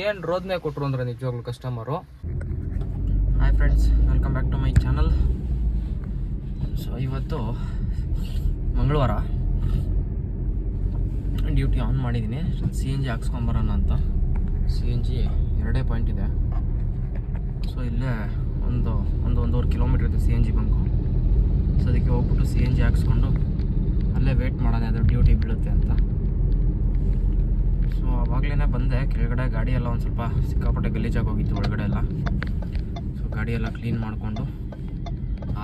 ಏನು ರೋದನೆ ಕೊಟ್ಟರು ಅಂದರೆ ನಿಜವಾಗ್ಲೂ customer. Hi friends, welcome back to my channel. So ಇವತ್ತು ಮಂಗಳವಾರ ಡ್ಯೂಟಿ ಆನ್ ಮಾಡಿದ್ದೀನಿ. CNG ಹಾಕ್ಸ್ಕೊಂಬರೋಣ ಅಂತ. CNG 2 ಪಾಯಿಂಟ್ ಇದೆ. ಸೊ ಇಲ್ಲೇ ಒಂದೂವರೆ ಕಿಲೋಮೀಟ್ರ್ ಇದೆ CNG ಬಂಕು. ಸೊ ಅದಕ್ಕೆ ಹೋಗ್ಬಿಟ್ಟು CNG ಹಾಕ್ಸ್ಕೊಂಡು ಅಲ್ಲೇ ವೆಯ್ಟ್ ಮಾಡೋಣ, ಅದು ಡ್ಯೂಟಿ ಬೀಳುತ್ತೆ ಅಂತ. ಸೊ ಆವಾಗಲೇ ಬಂದೆ ಕೆಳಗಡೆ. ಗಾಡಿ ಎಲ್ಲ ಒಂದು ಸ್ವಲ್ಪ ಸಿಕ್ಕಾಪಟ್ಟೆ ಗಲೀಜಾಗಿ ಹೋಗಿತ್ತು ಒಳಗಡೆ ಎಲ್ಲ. ಸೊ ಗಾಡಿ ಎಲ್ಲ ಕ್ಲೀನ್ ಮಾಡಿಕೊಂಡು,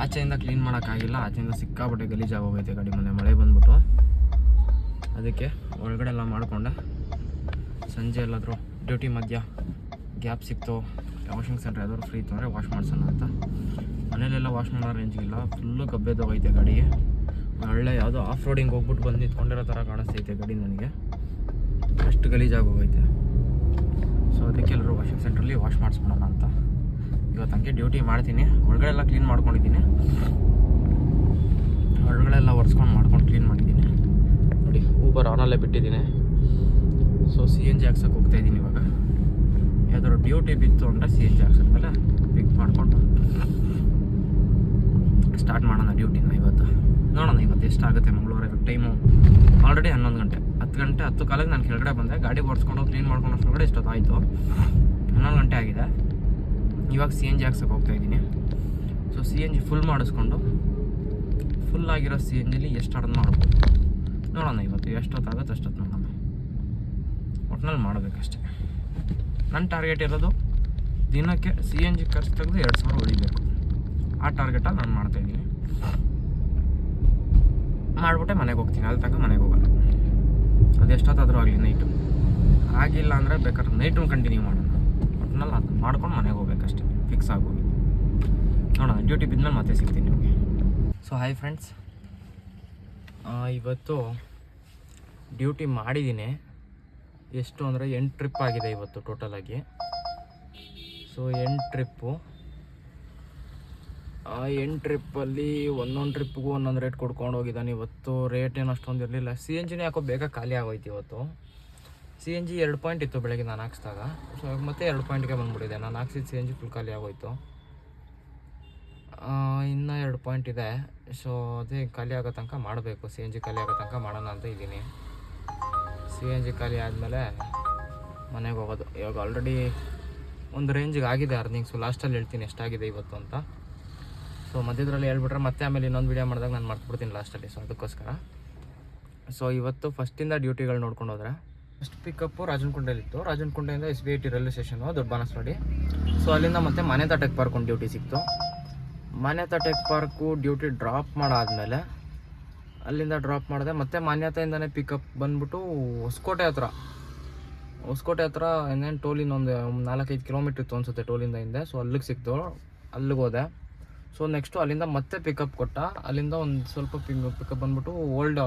ಆಚೆಯಿಂದ ಕ್ಲೀನ್ ಮಾಡೋಕ್ಕಾಗಿಲ್ಲ, ಆಚೆಯಿಂದ ಸಿಕ್ಕಾಪಟ್ಟೆ ಗಲೀಜಾಗಿ ಹೋಗೈತೆ ಗಾಡಿ. ಮೊನ್ನೆ ಮಳೆ ಬಂದ್ಬಿಟ್ಟು ಅದಕ್ಕೆ ಒಳಗಡೆ ಎಲ್ಲ ಮಾಡಿಕೊಂಡೆ. ಸಂಜೆ ಎಲ್ಲಾದರೂ ಡ್ಯೂಟಿ ಮಧ್ಯ ಗ್ಯಾಪ್ ಸಿಕ್ತು, ವಾಷಿಂಗ್ ಸೆಂಟರ್ ಯಾವ್ದಾದ್ರು ಫ್ರೀ ಇತ್ತು ಅಂದರೆ ವಾಶ್ ಮಾಡಿಸೋಣ ಅಂತ. ಮನೇಲೆಲ್ಲ ವಾಶ್ ಮಾಡೋ ರೇಂಜಿಗಿಲ್ಲ, ಫುಲ್ಲು ಗಬ್ಬೆದೋಗೈತೆ ಗಾಡಿಗೆ. ಒಳ್ಳೆ ಯಾವುದೋ ಆಫ್ ರೋಡಿಂಗ್ ಹೋಗ್ಬಿಟ್ಟು ಬಂದು ನಿಂತ್ಕೊಂಡಿರೋ ಥರ ಕಾಣಿಸ್ತೈತೆ ಗಾಡಿ ನನಗೆ, ಅಷ್ಟು ಗಲೀಜಾಗಿ ಹೋಗೈತೆ. ಸೊ ಅದಕ್ಕೆ ಎಲ್ಲರೂ ವಾಷಿಂಗ್ ಸೆಂಟ್ರಲ್ಲಿ ವಾಶ್ ಮಾಡಿಸ್ಬಿಡೋಣ ಅಂತ ಇವತ್ತು ಹಂಗೆ ಡ್ಯೂಟಿ ಮಾಡ್ತೀನಿ. ಒಳಗಡೆ ಎಲ್ಲ ಕ್ಲೀನ್ ಮಾಡ್ಕೊಂಡಿದ್ದೀನಿ, ಒಳಗಡೆ ಎಲ್ಲ ಒರೆಸ್ಕೊಂಡು ಮಾಡ್ಕೊಂಡು ಕ್ಲೀನ್ ಮಾಡಿದ್ದೀನಿ. ನೋಡಿ, ಊಬರ್ ಆನಲ್ಲೇ ಬಿಟ್ಟಿದ್ದೀನಿ. ಸೊ CNG ಹಾಕ್ಸೋಕೆ ಹೋಗ್ತಾಯಿದ್ದೀನಿ ಇವಾಗ. ಯಾವ್ದಾದ್ರು ಡ್ಯೂಟಿ ಬಿತ್ತು ಅಂದರೆ CNG ಹಾಕ್ಸೋದ್ಮೇಲೆ ಪಿಕ್ ಮಾಡಿಕೊಂಡು ಸ್ಟಾರ್ಟ್ ಮಾಡೋಣ ಡ್ಯೂಟಿನ ಇವತ್ತು. ನೋಡೋಣ ಇವತ್ತು ಎಷ್ಟಾಗುತ್ತೆ. ಮಂಗಳವಾರ ಇವತ್ತು ಟೈಮು ಆಲ್ರೆಡಿ 11 ಗಂಟೆ. 10 ಗಂಟೆ 10 ಕಾಲಕ್ಕೆ ನಾನು ಕೆಳಗಡೆ ಬಂದೆ. ಗಾಡಿ ಓಡಿಸ್ಕೊಂಡು ಕ್ಲೀನ್ ಮಾಡ್ಕೊಂಡು ಅಷ್ಟೊಳಗಡೆ ಇಷ್ಟೊತ್ತಾಯಿತು. 11 ಗಂಟೆ ಆಗಿದೆ. ಇವಾಗ CNG ಹಾಕ್ಸೋಕೆ ಹೋಗ್ತಾಯಿದ್ದೀನಿ. ಸೊ CNG ಫುಲ್ ಮಾಡಿಸ್ಕೊಂಡು, ಫುಲ್ ಆಗಿರೋ CNGಲಿ ಎಷ್ಟು ಅರ್ಧ ಮಾಡ್ಬೋದು ನೋಡೋಣ ಇವತ್ತು. ಎಷ್ಟೊತ್ತಾಗುತ್ತೆ ಅಷ್ಟೊತ್ತು ನೋಡೋಣ. ಒಟ್ಟಿನಲ್ಲಿ ಮಾಡಬೇಕಷ್ಟೆ. ನನ್ನ ಟಾರ್ಗೆಟ್ ಇರೋದು ದಿನಕ್ಕೆ CNG ಖರ್ಚು ತೆಗೆದು 2,000 ಹೊಡಿಬೇಕು. ಆ ಟಾರ್ಗೆಟಲ್ಲಿ ನಾನು ಮಾಡ್ತಾಯಿದ್ದೀನಿ. ಮಾಡಿಬಿಟ್ಟೆ ಮನೆಗೆ ಹೋಗ್ತೀನಿ. ಅಲ್ಲಿ ತನಕ ಮನೆಗೆ ಹೋಗೋಲ್ಲ. ಅದು ಎಷ್ಟೊತ್ತಾದರೂ ಆಗಲಿ, ನೈಟು ಆಗಿಲ್ಲ ಅಂದರೆ ಬೇಕಾದ್ರೆ ನೈಟು ಕಂಟಿನ್ಯೂ ಮಾಡೋಣ. ಒಟ್ಟಿನಲ್ಲಿ ಅದು ಮಾಡ್ಕೊಂಡು ಮನೆಗೆ ಹೋಗ್ಬೇಕಷ್ಟೆ, ಫಿಕ್ಸ್ ಆಗೋಗಿ. ನೋಡೋಣ, ಡ್ಯೂಟಿ ಬಿದ್ಮೇಲೆ ಮತ್ತೆ ಸಿಗ್ತೀನಿ ನಿಮಗೆ. ಸೊ ಹಾಯ್ ಫ್ರೆಂಡ್ಸ್, ಇವತ್ತು ಡ್ಯೂಟಿ ಮಾಡಿದ್ದೀನಿ. ಎಷ್ಟು ಅಂದರೆ 8 ಟ್ರಿಪ್ ಆಗಿದೆ ಇವತ್ತು ಟೋಟಲಾಗಿ. So 8 trip. ಆ 8 ಟ್ರಿಪ್ಪಲ್ಲಿ ಒಂದೊಂದು ಟ್ರಿಪ್ಪಿಗೂ ಒಂದೊಂದು ರೇಟ್ ಕೊಡ್ಕೊಂಡು ಹೋಗಿದ್ದಾನೆ. ಇವತ್ತು ರೇಟ್ ಏನು ಅಷ್ಟೊಂದು ಇರಲಿಲ್ಲ. CNGನೇ ಯಾಕೋ ಬೇಗ ಖಾಲಿ ಆಗೋಯ್ತು ಇವತ್ತು. CNG 2 ಪಾಯಿಂಟ್ ಇತ್ತು ಬೆಳಗ್ಗೆ ನಾನು ಹಾಕ್ಸಿದಾಗ. ಸೊ ಮತ್ತೆ 2 ಪಾಯಿಂಟ್ಗೆ ಬಂದುಬಿಟ್ಟಿದೆ. ನಾನು ಹಾಕ್ಸಿದ CNG ಫುಲ್ ಖಾಲಿ ಆಗೋಯ್ತು. ಇನ್ನೂ 2 ಪಾಯಿಂಟ್ ಇದೆ. ಸೊ ಅದೇ ಖಾಲಿ ಆಗೋ ತನಕ ಮಾಡಬೇಕು. CNG ಖಾಲಿ ಆಗೋ ತನಕ ಮಾಡೋಣ ಅಂತ ಇದ್ದೀನಿ. CNG ಖಾಲಿ ಆದಮೇಲೆ ಮನೆಗೆ ಹೋಗೋದು. ಇವಾಗ ಆಲ್ರೆಡಿ ಒಂದು ರೇಂಜಿಗೆ ಆಗಿದೆ ಅರ್ನಿಂಗ್ಸು. ಲಾಸ್ಟಲ್ಲಿ ಹೇಳ್ತೀನಿ ಎಷ್ಟಾಗಿದೆ ಇವತ್ತು ಅಂತ. ಸೊ ಮಧ್ಯದಲ್ಲಿ ಹೇಳ್ಬಿಟ್ರೆ ಮತ್ತೆ ಆಮೇಲೆ ಇನ್ನೊಂದು ವೀಡಿಯೋ ಮಾಡಿದಾಗ ನಾನು ಮರ್ತ್ಬಿಡ್ತೀನಿ ಲಾಸ್ಟಲ್ಲಿ. ಸೊ ಅದಕ್ಕೋಸ್ಕರ ಸೊ ಇವತ್ತು ಫಸ್ಟಿಂದ ಡ್ಯೂಟಿಗಳು ನೋಡ್ಕೊಂಡು ಹೋದರೆ, ಫಸ್ಟ್ ಪಿಕಪ್ಪು ರಾಜನಕುಂಟೆಯಲ್ಲಿತ್ತು. ರಾಜನಕುಂಟೆಯಿಂದ SBIT ರೈಲ್ವೆ ಸ್ಟೇಷನು, ದೊಡ್ಡ ಬಾನಸವಾಡಿ. ಸೊ ಅಲ್ಲಿಂದ ಮತ್ತೆ ಮಾನ್ಯತಾ ಟೆಕ್ ಪಾರ್ಕ್ ಒಂದು ಡ್ಯೂಟಿ ಸಿಕ್ತು. Manyata tech park duty drop ಮಾಡಾದಮೇಲೆ ಅಲ್ಲಿಂದ ಡ್ರಾಪ್ ಮಾಡಿದೆ. ಮತ್ತು ಮಾನ್ಯತೆಯಿಂದನೇ ಪಿಕಪ್ ಬಂದ್ಬಿಟ್ಟು ಹೊಸಕೋಟೆ ಹತ್ರ ಇನ್ನೇನು ಟೋಲಿನ ಒಂದು 4-5 ಕಿಲೋಮೀಟ್ರ್ ಇತ್ತು ಅನಿಸುತ್ತೆ ಟೋಲಿಂದ ಹಿಂದೆ. ಸೊ ಅಲ್ಲಿಗೆ ಸಿಕ್ತು, ಅಲ್ಲಿಗೆ ಹೋದೆ. ಸೊ ನೆಕ್ಸ್ಟು ಅಲ್ಲಿಂದ ಮತ್ತೆ ಪಿಕಪ್ ಕೊಟ್ಟ. ಅಲ್ಲಿಂದ ಒಂದು ಸ್ವಲ್ಪ ಪಿಕಪ್ ಬಂದ್ಬಿಟ್ಟು ಓಲ್ಡ್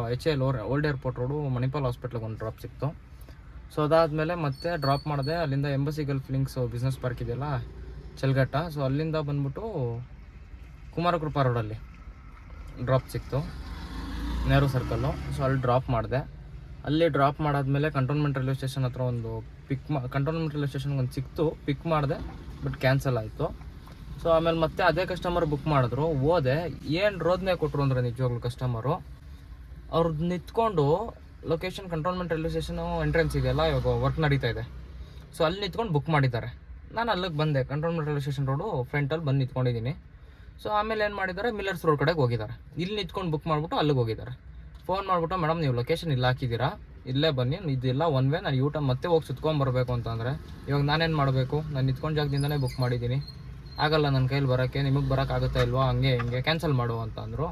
ಏರ್ಪೋರ್ಟ್ ರೋಡು ಮಣಿಪಾಲ್ ಹಾಸ್ಪಿಟ್ಲಿಗೆ ಒಂದು ಡ್ರಾಪ್ ಸಿಕ್ತು. ಸೊ ಅದಾದಮೇಲೆ ಮತ್ತೆ ಡ್ರಾಪ್ ಮಾಡಿದೆ. ಅಲ್ಲಿಂದ embassy Gulf links business park ಇದೆಯಲ್ಲ ಚಲ್ಗಟ್ಟ. ಸೊ ಅಲ್ಲಿಂದ ಬಂದ್ಬಿಟ್ಟು ಕುಮಾರಕೃಪಾ ರೋಡಲ್ಲಿ ಡ್ರಾಪ್ ಸಿಕ್ತು, ನೆಹರು ಸರ್ಕಲ್ಲು. ಸೊ ಅಲ್ಲಿ ಡ್ರಾಪ್ ಮಾಡಿದೆ. ಅಲ್ಲಿ ಡ್ರಾಪ್ ಮಾಡಾದ್ಮೇಲೆ ಕಂಟೋನ್ಮೆಂಟ್ ರೈಲ್ವೆ ಸ್ಟೇಷನ್ ಹತ್ರ ಒಂದು ಕಂಟೋನ್ಮೆಂಟ್ ರೈಲ್ವೆ ಸ್ಟೇಷನ್ಗೆ ಒಂದು ಸಿಕ್ತು, ಪಿಕ್ ಮಾಡಿದೆ. ಬಟ್ ಕ್ಯಾನ್ಸಲ್ ಆಯಿತು. ಸೊ ಆಮೇಲೆ ಮತ್ತೆ ಅದೇ ಕಸ್ಟಮರ್ ಬುಕ್ ಮಾಡಿದ್ರು. ಹೋದೆ, ಏನು ರೋದನೆ ಕೊಟ್ಟರು ಅಂದರೆ ನಿಜವಾಗ್ಲೂ ಕಸ್ಟಮರು. ಅವ್ರದ್ದು ನಿಂತ್ಕೊಂಡು location cantonment railway station entrance ಇದೆಯಲ್ಲ, ಇವಾಗ ವರ್ಕ್ ನಡೀತಾ ಇದೆ. ಸೊ ಅಲ್ಲಿ ನಿಂತ್ಕೊಂಡು ಬುಕ್ ಮಾಡಿದ್ದಾರೆ. ನಾನು ಅಲ್ಲಿಗೆ ಬಂದೆ, ಕಂಟೋನ್ಮೆಂಟ್ ರೈಲ್ವೆ ಸ್ಟೇಷನ್ ರೋಡು ಫ್ರಂಟಲ್ಲಿ ಬಂದು ನಿಂತ್ಕೊಂಡಿದ್ದೀನಿ. ಸೊ ಆಮೇಲೆ ಏನು ಮಾಡಿದ್ದಾರೆ, ಮಿಲ್ಲರ್ಸ್ ರೋಡ್ ಕಡೆಗೆ ಹೋಗಿದ್ದಾರೆ. ಇಲ್ಲಿ ನಿಂತ್ಕೊಂಡು ಬುಕ್ ಮಾಡಿಬಿಟ್ಟು ಅಲ್ಲಿಗೆ ಹೋಗಿದ್ದಾರೆ. ಫೋನ್ ಮಾಡಿಬಿಟ್ಟು, ಮೇಡಮ್ ನೀವು ಲೊಕೇಶನ್ ಇಲ್ಲ ಹಾಕಿದ್ದೀರಾ, ಇಲ್ಲೇ ಬನ್ನಿ, ಇದೆಲ್ಲ ಒನ್ ವೇ, ನಾನು ಊಟ ಮತ್ತೆ ಹೋಗಿ ಸುತ್ಕೊಂಬರ್ಬೇಕು ಅಂತಂದರೆ ಇವಾಗ ನಾನೇನು ಮಾಡಬೇಕು? ನಾನು ನಿಂತ್ಕೊಂಡು ಜಾಗದಿಂದನೇ ಬುಕ್ ಮಾಡಿದ್ದೀನಿ, ಆಗಲ್ಲ ನನ್ನ ಕೈಲಿ ಬರೋಕ್ಕೆ, ನಿಮಗೆ ಬರೋಕ್ಕಾಗುತ್ತಾ ಇಲ್ವಾ, ಹಂಗೆ ಹಿಂಗೆ ಕ್ಯಾನ್ಸಲ್ ಮಾಡು ಅಂತ ಅಂದರು.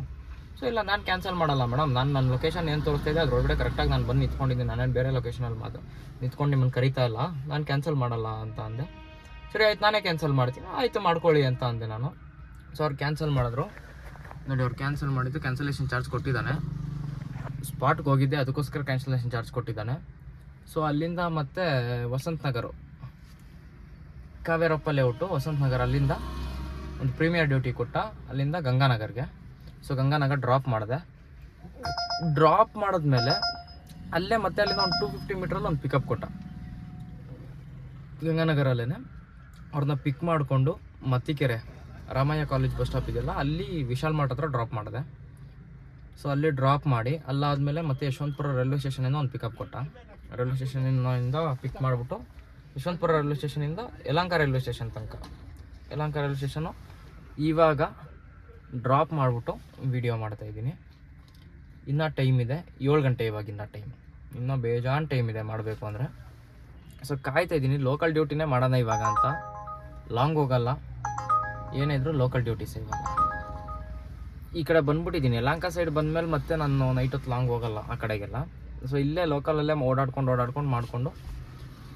ಸೊ ಇಲ್ಲ, ನಾನು ಕ್ಯಾನ್ಸಲ್ ಮಾಡಲ್ಲ ಮೇಡಮ್, ನನ್ನ ಲೊಕೇಶನ್ ಏನು ತೋರಿಸ್ತಾ ಇದೆ ಅದರೊಳಗಡೆ ಕರೆಕ್ಟಾಗಿ ನಾನು ಬಂದು ನಿಂತ್ಕೊಂಡಿದ್ದೀನಿ, ನಾನೇನು ಬೇರೆ ಲೊಕೇಶನಲ್ಲಿ ನಿಂತ್ಕೊಂಡು ನಿಮ್ಮನ್ನು ಕರೀತಾ ಇಲ್ಲ, ನಾನು ಕ್ಯಾನ್ಸಲ್ ಮಾಡಲ್ಲ ಅಂತ ಅಂದೆ. ಸರಿ ಆಯ್ತು, ನಾನೇ ಕ್ಯಾನ್ಸಲ್ ಮಾಡ್ತೀನಿ, ಆಯಿತು ಮಾಡ್ಕೊಳ್ಳಿ ಅಂತ ಅಂದೆ ನಾನು. ಸೊ ಅವ್ರು ಕ್ಯಾನ್ಸಲ್ ಮಾಡಿದ್ರು. ನೋಡಿ, ಅವ್ರು ಕ್ಯಾನ್ಸಲ್ ಮಾಡಿದ್ದು, ಕ್ಯಾನ್ಸಲೇಷನ್ ಚಾರ್ಜ್ ಕೊಟ್ಟಿದ್ದಾನೆ. ಸ್ಪಾಟ್ಗೆ ಹೋಗಿದ್ದೆ, ಅದಕ್ಕೋಸ್ಕರ ಕ್ಯಾನ್ಸಲೇಷನ್ ಚಾರ್ಜ್ ಕೊಟ್ಟಿದ್ದಾನೆ. ಸೊ ಅಲ್ಲಿಂದ ಮತ್ತೆ ವಸಂತ ನಗರ, ಕಾವೇರಪ್ಪ ಲೇಔಟು ವಸಂತ ನಗರ, ಅಲ್ಲಿಂದ ಒಂದು ಪ್ರೀಮಿಯರ್ ಡ್ಯೂಟಿ ಕೊಟ್ಟ. ಅಲ್ಲಿಂದ ಗಂಗಾನಗರ್ಗೆ. ಸೊ ಗಂಗಾನಗರ್ ಡ್ರಾಪ್ ಮಾಡಿದೆ. ಡ್ರಾಪ್ ಮಾಡಿದ್ಮೇಲೆ ಅಲ್ಲೇ ಮತ್ತೆ ಅಲ್ಲಿಂದ ಒಂದು 250 ಮೀಟ್ರಲ್ಲಿ ಒಂದು ಪಿಕಪ್ ಕೊಟ್ಟ. ಗಂಗಾನಗರಲ್ಲೇ ಅವ್ರನ್ನ ಪಿಕ್ ಮಾಡಿಕೊಂಡು Mattikere Ramaiah college bus stop ಇದೆಯಲ್ಲ ಅಲ್ಲಿ ವಿಶಾಲ್ ಮಾರ್ಟ್ ಹತ್ರ ಡ್ರಾಪ್ ಮಾಡಿದೆ. ಸೊ ಅಲ್ಲಿ ಡ್ರಾಪ್ ಮಾಡಿ ಅಲ್ಲಾದಮೇಲೆ ಮತ್ತೆ ಯಶವಂತಪುರ ರೈಲ್ವೆ ಸ್ಟೇಷನಿಂದ ಒಂದು ಪಿಕಪ್ ಕೊಟ್ಟ. ರೈಲ್ವೆ ಸ್ಟೇಷನಿಂದ ಪಿಕ್ ಮಾಡಿಬಿಟ್ಟು ಯಶವಂತಪುರ ರೈಲ್ವೆ ಸ್ಟೇಷನಿಂದ ಯಲಹಂಕ ರೈಲ್ವೆ ಸ್ಟೇಷನ್ ತನಕ. ಯಲಹಂಕ ರೈಲ್ವೆ ಸ್ಟೇಷನು ಇವಾಗ ಡ್ರಾಪ್ ಮಾಡಿಬಿಟ್ಟು ವಿಡಿಯೋ ಮಾಡ್ತಾಯಿದ್ದೀನಿ. ಇನ್ನೂ ಟೈಮ್ ಇದೆ, 7 ಗಂಟೆ ಇವಾಗಿನ್ನ ಟೈಮ್, ಇನ್ನೂ ಬೇಜಾನ್ ಟೈಮ್ ಇದೆ ಮಾಡಬೇಕು ಅಂದರೆ. ಸೊ ಕಾಯ್ತಾಯಿದ್ದೀನಿ, ಲೋಕಲ್ ಡ್ಯೂಟಿನೇ ಮಾಡೋಣ ಇವಾಗ ಅಂತ. ಲಾಂಗ್ ಹೋಗಲ್ಲ, ಏನೇ ಇದ್ದರೂ ಲೋಕಲ್ ಡ್ಯೂಟೀಸ್ ಇವಾಗ. ಈ ಕಡೆ ಬಂದ್ಬಿಟ್ಟಿದ್ದೀನಿ, ಯಲಹಂಕ ಸೈಡ್ ಬಂದಮೇಲೆ ಮತ್ತೆ ನಾನು ನೈಟ್ ಹೊತ್ತು ಲಾಂಗ್ ಹೋಗಲ್ಲ ಆ ಕಡೆಗೆಲ್ಲ. ಸೊ ಇಲ್ಲೇ ಲೋಕಲಲ್ಲೇ ಓಡಾಡ್ಕೊಂಡು ಮಾಡಿಕೊಂಡು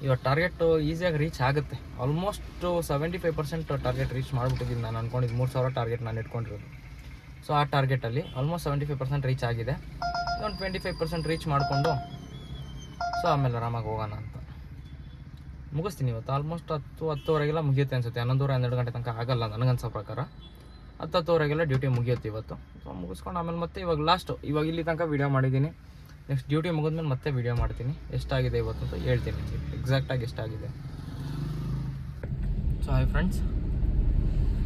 ಇವಾಗ ಟಾರ್ಗೆಟು ಈಸಿಯಾಗಿ ರೀಚ್ ಆಗುತ್ತೆ. ಆಲ್ಮೋಸ್ಟ್ 75% ಟಾರ್ಗೆಟ್ ರೀಚ್ ಮಾಡಿಬಿಟ್ಟಿದ್ದೀನಿ. ನಾನು ಅಂದ್ಕೊಂಡಿದ್ದು 3000 ಟಾರ್ಗೆಟ್ ನಾನು ಇಟ್ಕೊಂಡಿರೋದು. ಸೊ ಆ ಟಾರ್ಗೆಟಲ್ಲಿ ಆಲ್ಮೋಸ್ಟ್ 75% ರೀಚ್ ಆಗಿದೆ. ಒಂದು 25% ರೀಚ್ ಮಾಡಿಕೊಂಡು ಸೊ ಆಮೇಲೆ ಆರಾಮಾಗಿ ಹೋಗೋಣ ಅಂತ ಮುಗಿಸ್ತೀನಿ ಇವತ್ತು. ಆಲ್ಮೋಸ್ಟ್ 10-10:30 ಮುಗಿಯುತ್ತೆ ಅನಿಸುತ್ತೆ. 11-12 ಗಂಟೆ ತನಕ ಆಗಲ್ಲ ನನಗನ್ಸೋ ಪ್ರಕಾರ. 10-10:30 ಡ್ಯೂಟಿ ಮುಗಿಯುತ್ತೆ ಇವತ್ತು. ಸೊ ಮುಗಿಸ್ಕೊಂಡು ಆಮೇಲೆ ಮತ್ತೆ ಇವಾಗ ಇವಾಗ ಇಲ್ಲಿ ತನಕ ವೀಡಿಯೋ ಮಾಡಿದ್ದೀನಿ. ನೆಕ್ಸ್ಟ್ ಡ್ಯೂಟಿ ಮುಗಿದ್ಮೇಲೆ ಮತ್ತೆ ವೀಡಿಯೋ ಮಾಡ್ತೀನಿ. ಎಷ್ಟಾಗಿದೆ ಇವತ್ತು ಅಂತ ಹೇಳ್ತೀನಿ, ಎಕ್ಸಾಕ್ಟಾಗಿ ಎಷ್ಟಾಗಿದೆ. ಸೊ ಹಾಯ್ ಫ್ರೆಂಡ್ಸ್,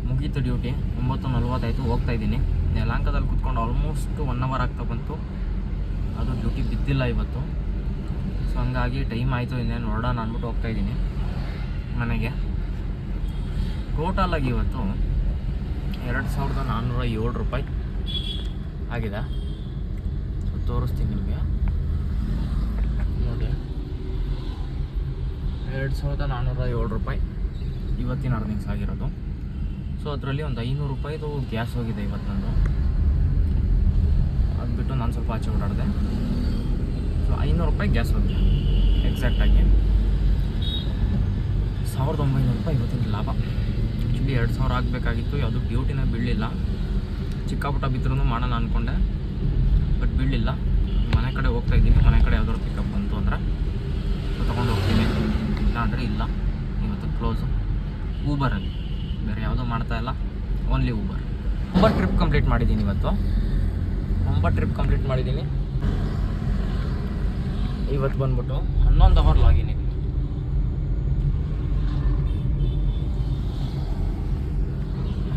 ಮುಗೀತು ಡ್ಯೂಟಿ. 9:40 ಹೋಗ್ತಾಯಿದ್ದೀನಿ. ಯಲಹಂಕದಲ್ಲಿ ಕೂತ್ಕೊಂಡು ಆಲ್ಮೋಸ್ಟ್ 1 ಅವರ್ ಆಗ್ತಾ ಬಂತು. ಅದು ಡ್ಯೂಟಿ ಬಿದ್ದಿಲ್ಲ ಇವತ್ತು. ಸೊ ಹಂಗಾಗಿ ಟೈಮ್ ಆಯಿತು, ಇನ್ನೇನು ಹೊರಡೋಣ ಅಂದ್ಬಿಟ್ಟು ಹೋಗ್ತಾಯಿದ್ದೀನಿ ಮನೆಗೆ. ಟೋಟಲಾಗಿ ಇವತ್ತು 2407 ರೂಪಾಯಿ ಆಗಿದೆ. ಸೊ ತೋರಿಸ್ತೀನಿ ನಿಮಗೆ ನೋಡಿ, 2407 ರೂಪಾಯಿ ಇವತ್ತಿನ ಅರ್ನಿಂಗ್ಸ್ ಆಗಿರೋದು. ಸೊ ಅದರಲ್ಲಿ ಒಂದು 500 ರೂಪಾಯಿದು ಗ್ಯಾಸ್ ಹೋಗಿದೆ ಇವತ್ತು ನಂದು. ಅದು ಬಿಟ್ಟು ನಾನು ಸ್ವಲ್ಪ ಆಚೆ ಓಡಾಡಿದೆ. ಸೊ 500 ರೂಪಾಯಿ ಗ್ಯಾಸ್ ಹೋಗಿದೆ ಎಕ್ಸಾಕ್ಟಾಗಿ. 1900 ರೂಪಾಯಿ ಇವತ್ತಿನ ಲಾಭ. ಆ್ಯಕ್ಚುಲಿ 2000 ಆಗಬೇಕಾಗಿತ್ತು, ಯಾವುದು ಡ್ಯೂಟಿನ ಬೀಳಲಿಲ್ಲ. ಚಿಕ್ಕಪುಟ್ಟ ಬಿದ್ದರೂ ಮಾಡೋಣ ಅಂದ್ಕೊಂಡೆ, ಬಟ್ ಬೀಳಲಿಲ್ಲ. ಮನೆ ಕಡೆ ಹೋಗ್ತಾಯಿದ್ದೀನಿ. ಮನೆ ಕಡೆ ಯಾವ್ದಾದ್ರು ಪಿಕಪ್ ಬಂತು ಅಂದರೆ ತೊಗೊಂಡು ಹೋಗ್ತೀನಿ, ಇಲ್ಲ ಅಂದರೆ ಇಲ್ಲ. ಇವತ್ತು ಕ್ಲೋಸು. ಊಬರಲ್ಲಿ ಬೇರೆ ಯಾವುದೂ ಮಾಡ್ತಾಯಿಲ್ಲ, ಓನ್ಲಿ ಊಬರ್. 9 ಟ್ರಿಪ್ ಕಂಪ್ಲೀಟ್ ಮಾಡಿದ್ದೀನಿ ಇವತ್ತು. 9 ಟ್ರಿಪ್ ಕಂಪ್ಲೀಟ್ ಮಾಡಿದ್ದೀನಿ. ಇವತ್ತು ಬಂದ್ಬಿಟ್ಟು 11 ಅವರ್ ಲಾಗಿನ್ ಇದ್ದೀನಿ.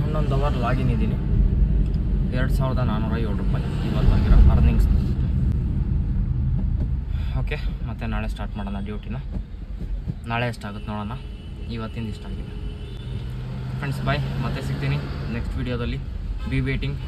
11 ಅವರ್ ಲಾಗಿನ್ ಇದ್ದೀನಿ. 2407 ರೂಪಾಯಿ ಇವತ್ತಾಗಿರೋ ಅರ್ನಿಂಗ್ಸ್. ಓಕೆ, ಮತ್ತೆ ನಾಳೆ ಸ್ಟಾರ್ಟ್ ಮಾಡೋಣ ಡ್ಯೂಟಿನ. ನಾಳೆ ಎಷ್ಟಾಗುತ್ತೆ ನೋಡೋಣ. ಇವತ್ತಿಂದ ಇಷ್ಟ ಆಗಿದೆ ಫ್ರೆಂಡ್ಸ್. ಬಾಯ್, ಮತ್ತೆ ಸಿಗ್ತೀನಿ ನೆಕ್ಸ್ಟ್ ವೀಡಿಯೋದಲ್ಲಿ. Be waiting.